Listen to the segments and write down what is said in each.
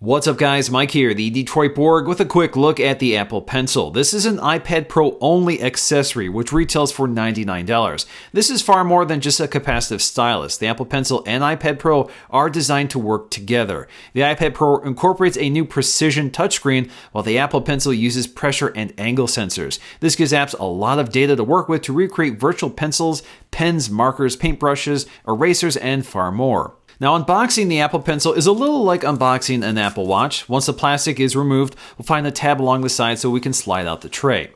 What's up guys, Mike here, the Detroit Borg with a quick look at the Apple Pencil. This is an iPad Pro only accessory which retails for $99. This is far more than just a capacitive stylus. The Apple Pencil and iPad Pro are designed to work together. The iPad Pro incorporates a new precision touchscreen while the Apple Pencil uses pressure and angle sensors. This gives apps a lot of data to work with to recreate virtual pencils, pens, markers, paintbrushes, erasers, and far more. Now, unboxing the Apple Pencil is a little like unboxing an Apple Watch. Once the plastic is removed, we'll find a tab along the side so we can slide out the tray.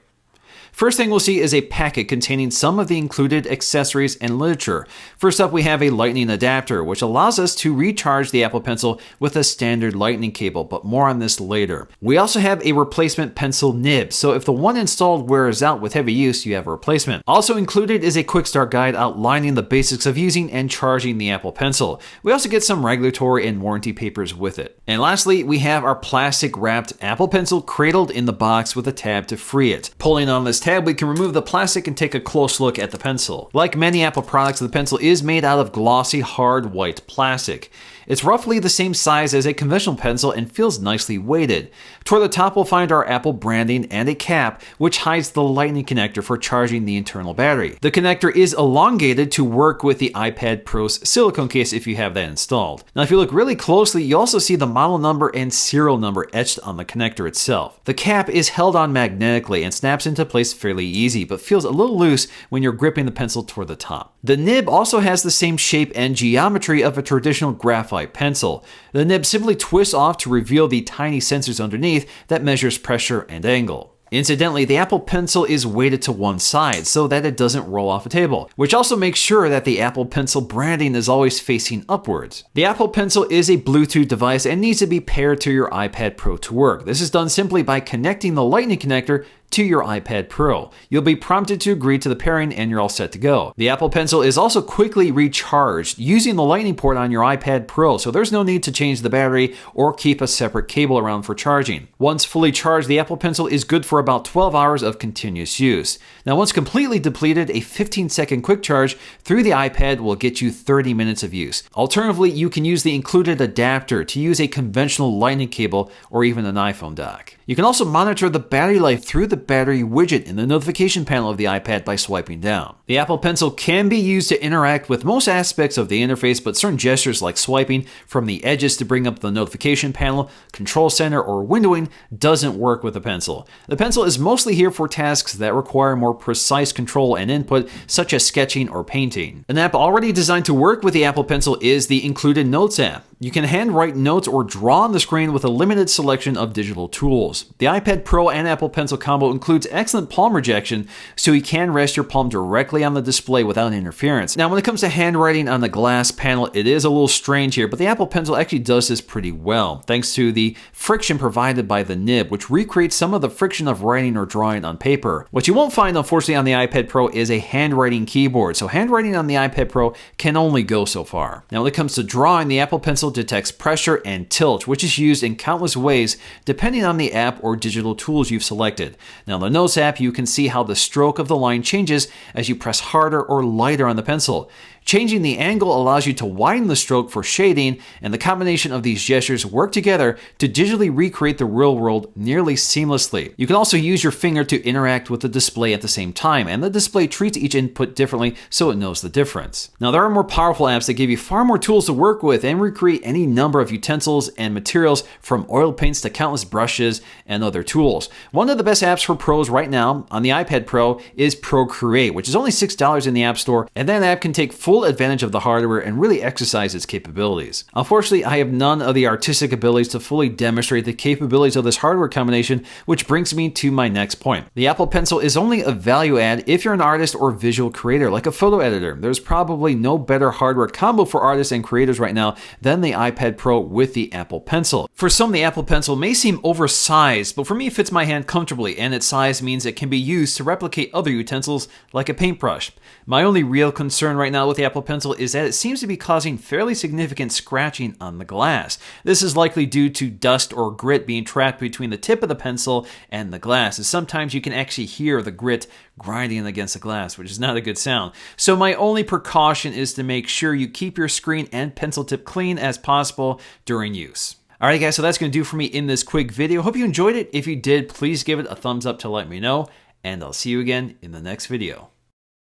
First thing we'll see is a packet containing some of the included accessories and literature. First up, we have a lightning adapter, which allows us to recharge the Apple Pencil with a standard lightning cable, but more on this later. We also have a replacement pencil nib, so if the one installed wears out with heavy use, you have a replacement. Also included is a quick start guide outlining the basics of using and charging the Apple Pencil. We also get some regulatory and warranty papers with it. And lastly, we have our plastic wrapped Apple Pencil cradled in the box with a tab to free it. Pulling on this tab, we can remove the plastic and take a close look at the pencil. Like many Apple products, the pencil is made out of glossy, hard white plastic. It's roughly the same size as a conventional pencil and feels nicely weighted. Toward the top, we'll find our Apple branding and a cap, which hides the lightning connector for charging the internal battery. The connector is elongated to work with the iPad Pro's silicone case if you have that installed. Now, if you look really closely, you also see the model number and serial number etched on the connector itself. The cap is held on magnetically and snaps into place fairly easy, but feels a little loose when you're gripping the pencil toward the top. The nib also has the same shape and geometry of a traditional graphite pencil. The nib simply twists off to reveal the tiny sensors underneath that measures pressure and angle. Incidentally, the Apple Pencil is weighted to one side so that it doesn't roll off a table, which also makes sure that the Apple Pencil branding is always facing upwards. The Apple Pencil is a Bluetooth device and needs to be paired to your iPad Pro to work. This is done simply by connecting the Lightning connector to your iPad Pro. You'll be prompted to agree to the pairing and you're all set to go. The Apple Pencil is also quickly recharged using the Lightning port on your iPad Pro, so there's no need to change the battery or keep a separate cable around for charging. Once fully charged, the Apple Pencil is good for about 12 hours of continuous use. Now, once completely depleted, a 15-second quick charge through the iPad will get you 30 minutes of use. Alternatively, you can use the included adapter to use a conventional Lightning cable or even an iPhone dock. You can also monitor the battery life through the battery widget in the notification panel of the iPad by swiping down. The Apple Pencil can be used to interact with most aspects of the interface, but certain gestures like swiping from the edges to bring up the notification panel, control center, or windowing doesn't work with the pencil. The pencil is mostly here for tasks that require more precise control and input, such as sketching or painting. An app already designed to work with the Apple Pencil is the included Notes app. You can handwrite notes or draw on the screen with a limited selection of digital tools. The iPad Pro and Apple Pencil combo includes excellent palm rejection, so you can rest your palm directly on the display without interference. Now, when it comes to handwriting on the glass panel, it is a little strange here, but the Apple Pencil actually does this pretty well, thanks to the friction provided by the nib, which recreates some of the friction of writing or drawing on paper. What you won't find, unfortunately, on the iPad Pro is a handwriting keyboard, so handwriting on the iPad Pro can only go so far. Now, when it comes to drawing, the Apple Pencil detects pressure and tilt, which is used in countless ways depending on the app or digital tools you've selected. Now, in the Notes app, you can see how the stroke of the line changes as you press harder or lighter on the pencil. Changing the angle allows you to widen the stroke for shading, and the combination of these gestures work together to digitally recreate the real world nearly seamlessly. You can also use your finger to interact with the display at the same time, and the display treats each input differently so it knows the difference. Now, there are more powerful apps that give you far more tools to work with and recreate any number of utensils and materials, from oil paints to countless brushes and other tools. One of the best apps for pros right now on the iPad Pro is Procreate, which is only $6 in the App Store, and that app can take full advantage of the hardware and really exercise its capabilities. Unfortunately, I have none of the artistic abilities to fully demonstrate the capabilities of this hardware combination, which brings me to my next point. The Apple Pencil is only a value add if you're an artist or visual creator, like a photo editor. There's probably no better hardware combo for artists and creators right now than the iPad Pro with the Apple Pencil. For some, the Apple Pencil may seem oversized, but for me, it fits my hand comfortably, and its size means it can be used to replicate other utensils like a paintbrush. My only real concern right now with the Apple Pencil is that it seems to be causing fairly significant scratching on the glass. This is likely due to dust or grit being trapped between the tip of the pencil and the glass, as sometimes you can actually hear the grit grinding against the glass, which is not a good sound. So my only precaution is to make sure you keep your screen and pencil tip clean as possible during use. Alright guys, so that's going to do for me in this quick video. Hope you enjoyed it. If you did, please give it a thumbs up to let me know, and I'll see you again in the next video.